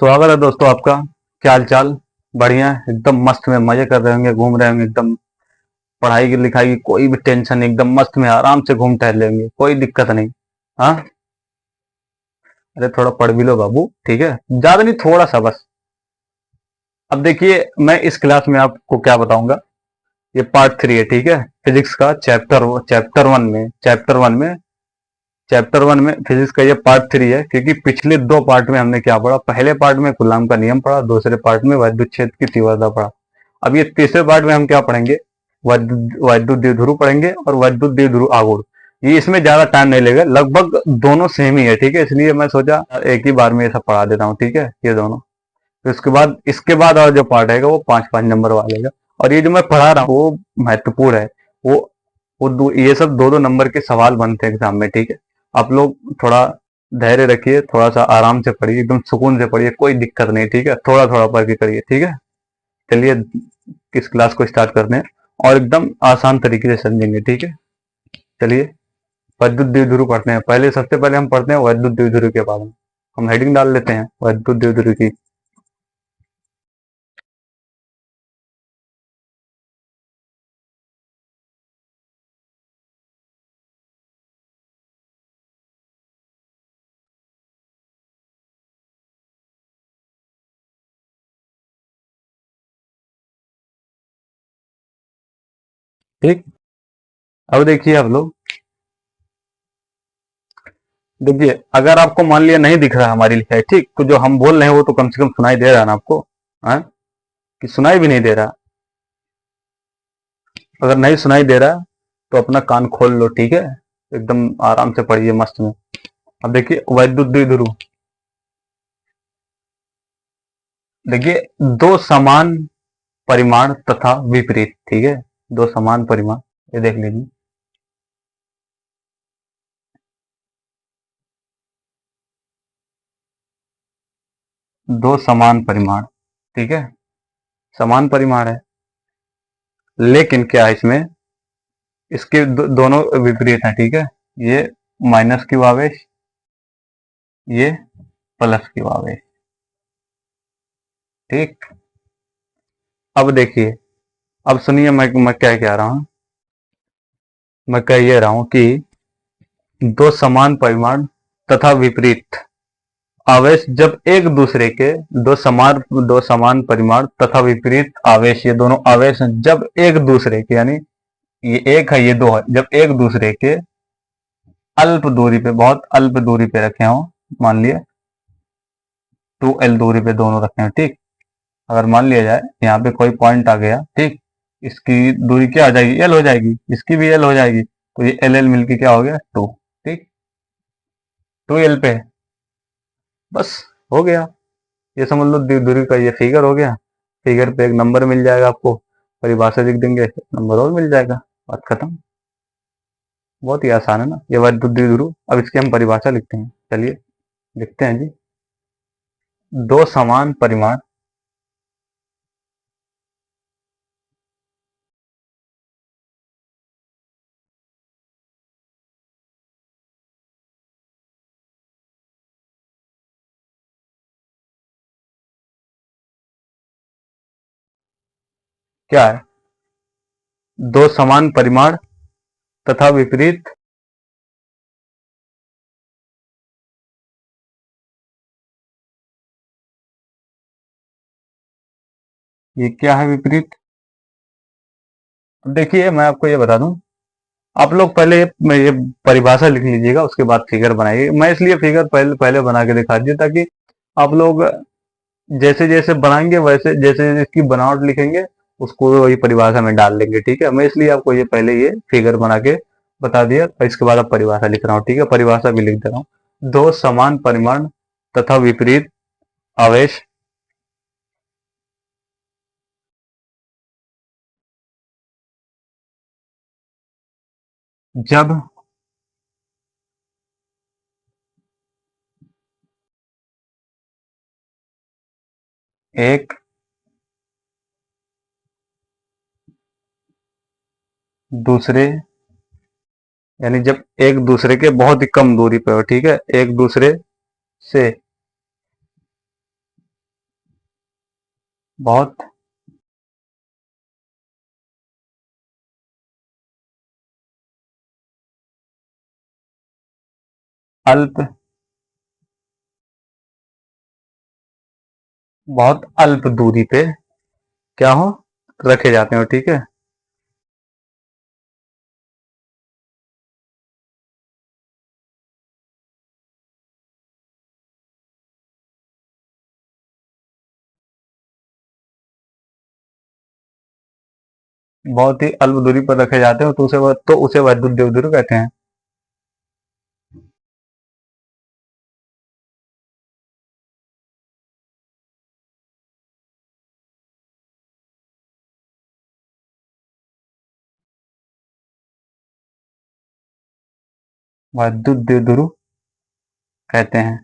स्वागत है दोस्तों आपका। क्या हाल चाल? बढ़िया एकदम मस्त में मजे कर रहे होंगे, घूम रहे होंगे एकदम। पढ़ाई की लिखाई की कोई भी टेंशन नहीं, एकदम मस्त में आराम से घूम टहल लेंगे, कोई दिक्कत नहीं। हाँ, अरे थोड़ा पढ़ भी लो बाबू, ठीक है, ज्यादा नहीं, थोड़ा सा बस। अब देखिए, मैं इस क्लास में आपको क्या बताऊंगा। ये पार्ट 3 है, ठीक है, फिजिक्स का चैप्टर वन में फिजिक्स का ये पार्ट 3 है, क्योंकि पिछले 2 पार्ट में हमने क्या पढ़ा। पहले पार्ट में कूलॉम का नियम पढ़ा, दूसरे पार्ट में वैद्युत क्षेत्र की तीव्रता पढ़ा। अब ये तीसरे पार्ट में हम क्या पढ़ेंगे? वैद्युत द्विध्रुव पढ़ेंगे और वैद्युत द्विध्रुव आघूर्ण। ये इसमें ज्यादा टाइम नहीं लगेगा, लगभग दोनों सेम ही है, ठीक है, इसलिए मैं सोचा एक ही बार में ये सब पढ़ा देता हूँ, ठीक है, ये दोनों। तो इसके बाद और जो पार्ट आएगा वो 5-5 नंबर वाला। और ये जो मैं पढ़ा रहा हूँ वो महत्वपूर्ण है। वो ये सब 2-2 नंबर के सवाल बनते हैं एग्जाम में, ठीक है। आप लोग थोड़ा धैर्य रखिए, थोड़ा सा आराम से पढ़िए, एकदम सुकून से पढ़िए, कोई दिक्कत नहीं, ठीक है, थोड़ा थोड़ा पढ़ के करिए, ठीक है। चलिए किस क्लास को स्टार्ट करते हैं और एकदम आसान तरीके से समझेंगे, ठीक है। चलिए वैद्युत द्विध्रुव पढ़ते हैं। सबसे पहले हम पढ़ते हैं वैद्युत द्विध्रुव के बारे में। हम हेडिंग डाल लेते हैं वैद्युत द्विध्रुव की। ठीक, अब देखिए आप लोग, देखिए अगर आपको मान लिया नहीं दिख रहा हमारी लिखाई, ठीक, तो जो हम बोल रहे हैं वो तो कम से कम सुनाई दे रहा है ना आपको? हाँ, कि सुनाई भी नहीं दे रहा? अगर नहीं सुनाई दे रहा तो अपना कान खोल लो, ठीक है, एकदम आराम से पढ़िए मस्त में। अब देखिए वैद्युत द्विध्रुव, देखिए दो समान परिमाण तथा विपरीत, ठीक है, दो समान परिमाण, ये देख लीजिए। दो समान परिमाण, ठीक है, समान परिमाण है, लेकिन क्या है इसमें, इसके दोनों विपरीत हैं, ठीक है। ये माइनस क्यू आवेश, ये प्लस क्यू आवेश, ठीक। अब देखिए, अब सुनिए, मैं क्या कह रहा हूं। मैं कह ये रहा हूं कि दो समान परिमाण तथा विपरीत आवेश जब एक दूसरे के, दो समान परिमाण तथा विपरीत आवेश, ये दोनों आवेश हैं, जब एक दूसरे के, यानी ये एक है ये दो है, जब एक दूसरे के अल्प दूरी पे, बहुत अल्प दूरी पे रखे हों, मान लिए 2l दूरी पे दोनों रखे हैं, ठीक। अगर मान लिया जाए यहाँ पे कोई पॉइंट आ गया, ठीक, इसकी दूरी क्या हो जाएगी? l हो जाएगी, इसकी भी l हो जाएगी, तो ये एल एल मिलके क्या हो गया? 2, ठीक, 2l पे, बस हो गया। ये समझ लो दूरी का ये फिगर हो गया। फिगर पे एक नंबर मिल जाएगा आपको, परिभाषा लिख देंगे, नंबर और मिल जाएगा, बात खत्म। बहुत ही आसान है ना ये वैद्युत द्विध्रुव। अब इसकी हम परिभाषा लिखते हैं, चलिए लिखते हैं जी। दो समान परिमाण, क्या है? दो समान परिमाण तथा विपरीत, ये क्या है? विपरीत। अब देखिए मैं आपको ये बता दूं, आप लोग पहले ये परिभाषा लिख लीजिएगा, उसके बाद फिगर बनाइए। मैं इसलिए फिगर पहले पहले बना के दिखा दिया ताकि आप लोग जैसे जैसे बनाएंगे वैसे जैसे जैसे इसकी बनावट लिखेंगे उसको वही परिभाषा में डाल लेंगे, ठीक है। मैं इसलिए आपको ये पहले ये फिगर बना के बता दिया और इसके बाद अब परिभाषा लिख रहा हूँ, ठीक है, परिभाषा भी लिख दे रहा हूँ। दो समान परिमाण तथा विपरीत आवेश जब एक दूसरे, यानी जब एक दूसरे के बहुत ही कम दूरी पे हो, ठीक है, एक दूसरे से बहुत अल्प, बहुत अल्प दूरी पे क्या हो, रखे जाते हो, ठीक है। बहुत ही अल्प दूरी पर रखे जाते हो तो उसे वैद्युत देवधुर कहते हैं। वैद्युत देवधुर कहते हैं।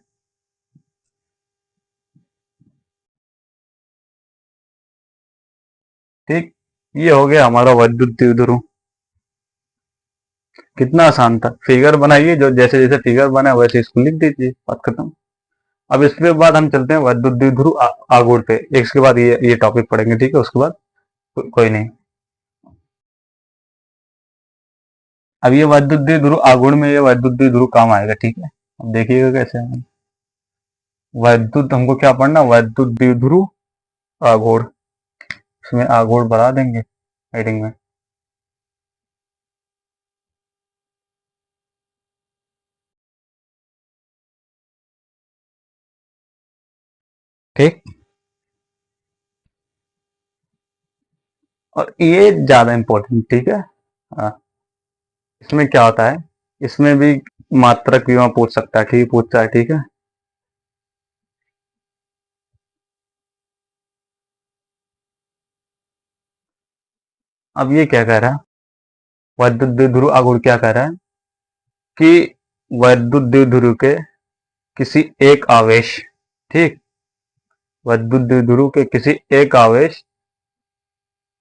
ठीक, ये हो गया हमारा वैद्युत देवधुर। कितना आसान था, फिगर बनाइए, जो जैसे जैसे फिगर बना वैसे इसको लिख दीजिए, बात खत्म। अब इसके बाद हम चलते हैं वैद्युत द्विध्रुव आगुड़ पे, एक इसके बाद ये टॉपिक पढ़ेंगे, ठीक है, उसके बाद कोई नहीं। अब ये वैद्युत द्विध्रुव आगुड़ में ये वैद्युत द्विध्रुव काम आएगा, ठीक है। अब देखिएगा कैसे है। वैद्युत हमको क्या पढ़ना, वैद्युत द्विध्रुव आगुड़, इसमें आगुड़ बढ़ा देंगे हेडिंग में। ठीक, और ये ज्यादा इंपॉर्टेंट, ठीक है। हाँ, इसमें क्या होता है, इसमें भी मात्रक विमा पूछ सकता है, ठीक, पूछता है, ठीक है। अब ये क्या कह रहा है, वैद्युत द्विध्रुव आगुड़ क्या कह रहा है कि वैद्युत द्विध्रुव के किसी एक आवेश, ठीक, विद्युत द्विध्रुव के किसी एक आवेश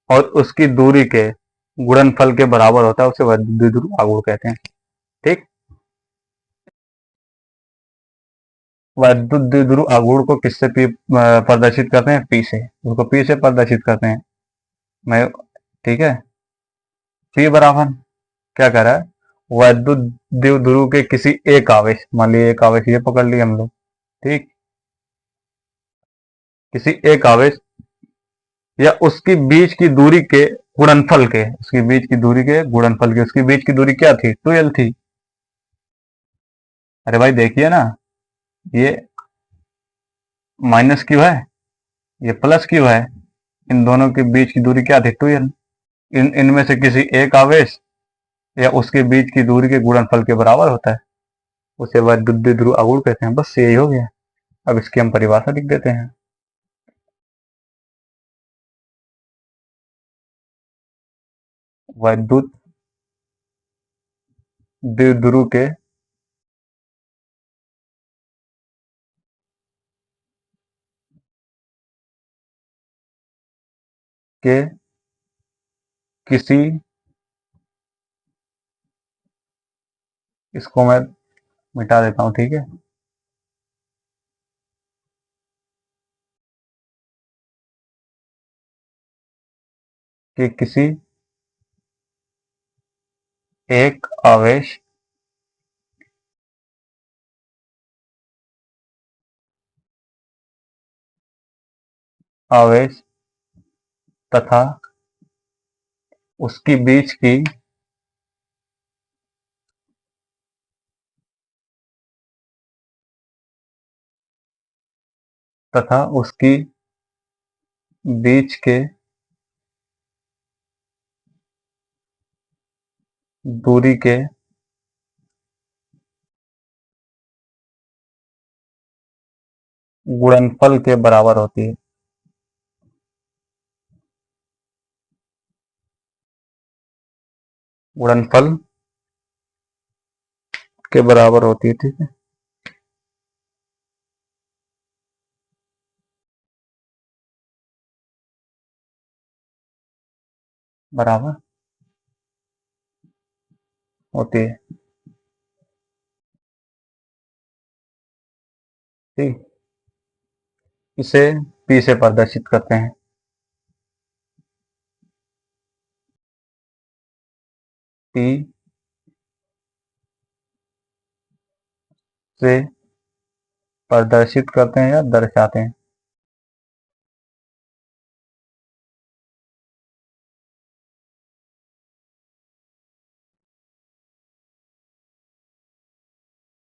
और उसकी दूरी के गुणनफल के बराबर होता है, उसे विद्युत द्विध्रुव आघूर्ण कहते हैं, ठीक। विद्युत द्विध्रुव आघूर्ण को किससे प्रदर्शित करते हैं, पी से, उसको पी से प्रदर्शित करते हैं। मैं, ठीक है, पी बराबर क्या कर रहा है, विद्युत द्विध्रुव के किसी एक आवेश, मान लीजिए एक आवेश ये पकड़ लिया हम लोग, ठीक, किसी एक आवेश या उसकी बीच की दूरी के गुणनफल के, उसकी बीच की दूरी के गुणनफल के, उसकी बीच की दूरी क्या थी, 2l थी। अरे भाई देखिए ना, ये माइनस क्यू है, ये प्लस क्यू है, इन दोनों के बीच की दूरी क्या थी, 2l। इनमें से किसी एक आवेश या उसके बीच की दूरी के गुणनफल के बराबर होता है, उसे वैद्युत द्विध्रुव आघूर्ण कहते हैं। बस यही हो गया। अब इसकी हम परिभाषा लिख देते हैं। वैद्युत द्विध्रुव के किसी, इसको मैं मिटा देता हूं, ठीक है, कि किसी एक आवेश आवेश तथा उसकी बीच की तथा उसकी बीच के दूरी के गुणनफल के बराबर होती है। गुणनफल के बराबर होती है, ठीक है, बराबर होती है, ठीक। इसे पी से प्रदर्शित करते हैं। पी से प्रदर्शित करते हैं या दर्शाते हैं।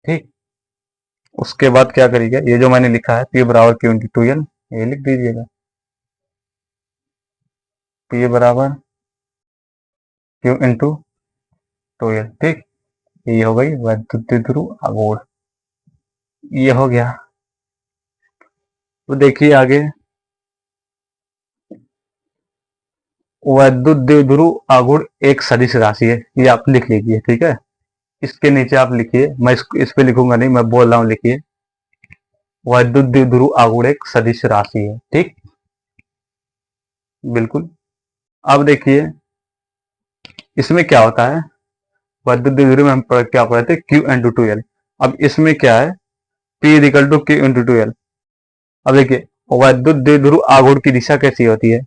ठीक, उसके बाद क्या करिएगा, ये जो मैंने लिखा है पी बराबर क्यू इंटू टू एल, ये लिख दीजिएगा। पी बराबर क्यू इंटू टू एल। ठीक, ये हो गई वैद्युत ध्रुव आघूर्ण, ये हो गया। तो देखिए आगे, वैद्युत ध्रुव आघूर्ण एक सदिश राशि है, ये आप लिख लीजिए। ठीक है, इसके नीचे आप लिखिए, मैं इस पे लिखूंगा नहीं, मैं बोल रहा हूँ, लिखिए वैद्युत ध्रुव आघूर्ण एक सदिश राशि है। ठीक, बिल्कुल। अब देखिए इसमें क्या होता है, वैद्युत ध्रुव में हम क्या पढ़े थे, क्यू इंटू टू एल। अब इसमें क्या है, P equal to Q into two L. अब देखिए वैद्युत ध्रुव आघूर्ण की दिशा कैसी होती है,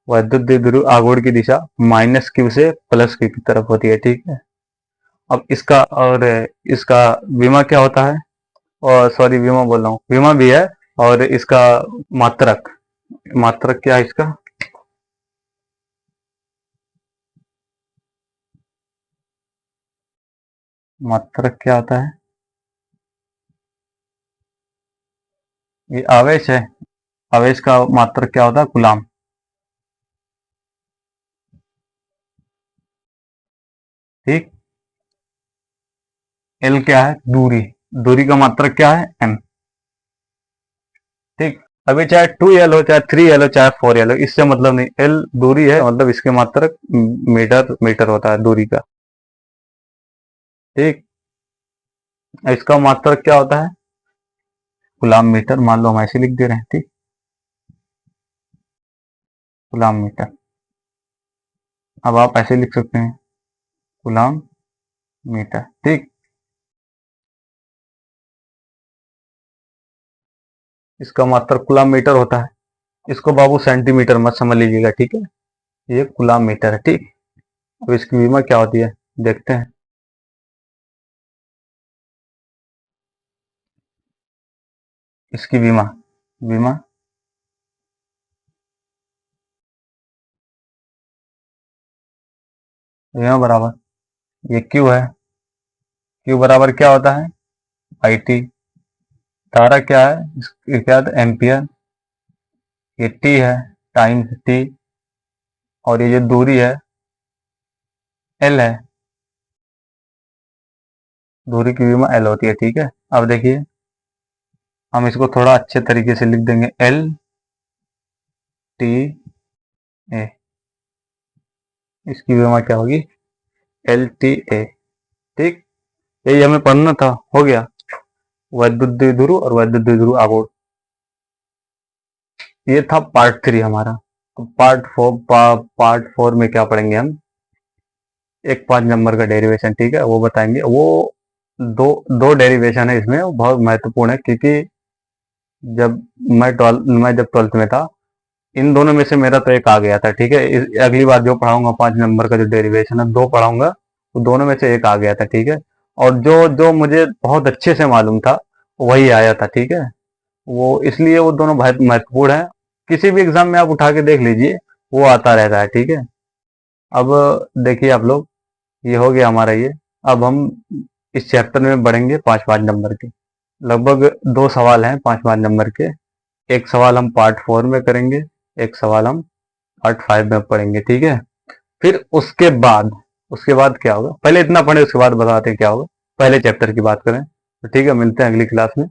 वैद्युत ध्रुव आघूर्ण की दिशा माइनस क्यू से प्लस क्यू की तरफ होती है। ठीक है, अब इसका और इसका विमा क्या होता है, और सॉरी विमा बोल रहा हूँ, विमा भी है, और इसका मात्रक, मात्रक क्या है इसका, मात्रक क्या होता है, ये आवेश है, आवेश का मात्रक क्या होता है, कूलाम। ठीक, एल क्या है, दूरी, दूरी का मात्रक क्या है, एम। ठीक, अभी चाहे 2L हो, चाहे 3L हो, चाहे 4L हो, इससे मतलब नहीं, एल दूरी है, मतलब इसके मात्रक मीटर, मीटर होता है दूरी का। ठीक, इसका मात्रक क्या होता है, कूलाम मीटर, मान लो हम ऐसे लिख दे रहे हैं। ठीक, कूलाम मीटर, अब आप ऐसे लिख सकते हैं, कूलाम मीटर। ठीक, इसका मात्रक कूलाम मीटर होता है, इसको बाबू सेंटीमीटर मत समझ लीजिएगा। ठीक है, ये कूलाम मीटर है। ठीक, अब इसकी विमा क्या होती है, देखते हैं। इसकी विमा, विमा विमा बराबर, ये क्यू है, क्यू बराबर क्या होता है, आई टी। धारा क्या है, इसकी क्या है, एम्पियर। ये टी है, टाइम टी, और ये जो दूरी है एल है, दूरी की विमा एल होती है। ठीक है, अब देखिए हम इसको थोड़ा अच्छे तरीके से लिख देंगे, एल टी ए, इसकी विमा क्या होगी, एल टी ए। ठीक, यही हमें पढ़ना था, हो गया वैद्युत ध्रुव और वैद्युत ध्रुव आघूर्ण। ये था पार्ट 3 हमारा। पार्ट फोर में क्या पढ़ेंगे हम, एक 5 नंबर का डेरिवेशन। ठीक है, वो बताएंगे, वो दो दो डेरिवेशन है इसमें, वो बहुत महत्वपूर्ण है, क्योंकि जब मैं जब 12th में था, इन दोनों में से मेरा तो एक आ गया था। ठीक है, अगली बार जो पढ़ाऊंगा 5 नंबर का जो डेरिवेशन है, दो पढ़ाऊंगा, वो दोनों में से एक आ गया था। ठीक है, और जो जो मुझे बहुत अच्छे से मालूम था वही आया था। ठीक है, वो इसलिए वो दोनों बहुत महत्वपूर्ण है, किसी भी एग्जाम में आप उठा के देख लीजिए, वो आता रहता है। ठीक है, अब देखिए आप लोग, ये हो गया हमारा ये। अब हम इस चैप्टर में बढ़ेंगे 5 5 नंबर के, लगभग 2 सवाल हैं 5 5 नंबर के। एक सवाल हम पार्ट 4 में करेंगे, एक सवाल हम पार्ट 5 में पढ़ेंगे। ठीक है, फिर उसके बाद क्या होगा, पहले इतना पढ़े उसके बाद बताते हैं क्या होगा, पहले चैप्टर की बात करें। तो ठीक है, मिलते हैं अगली क्लास में।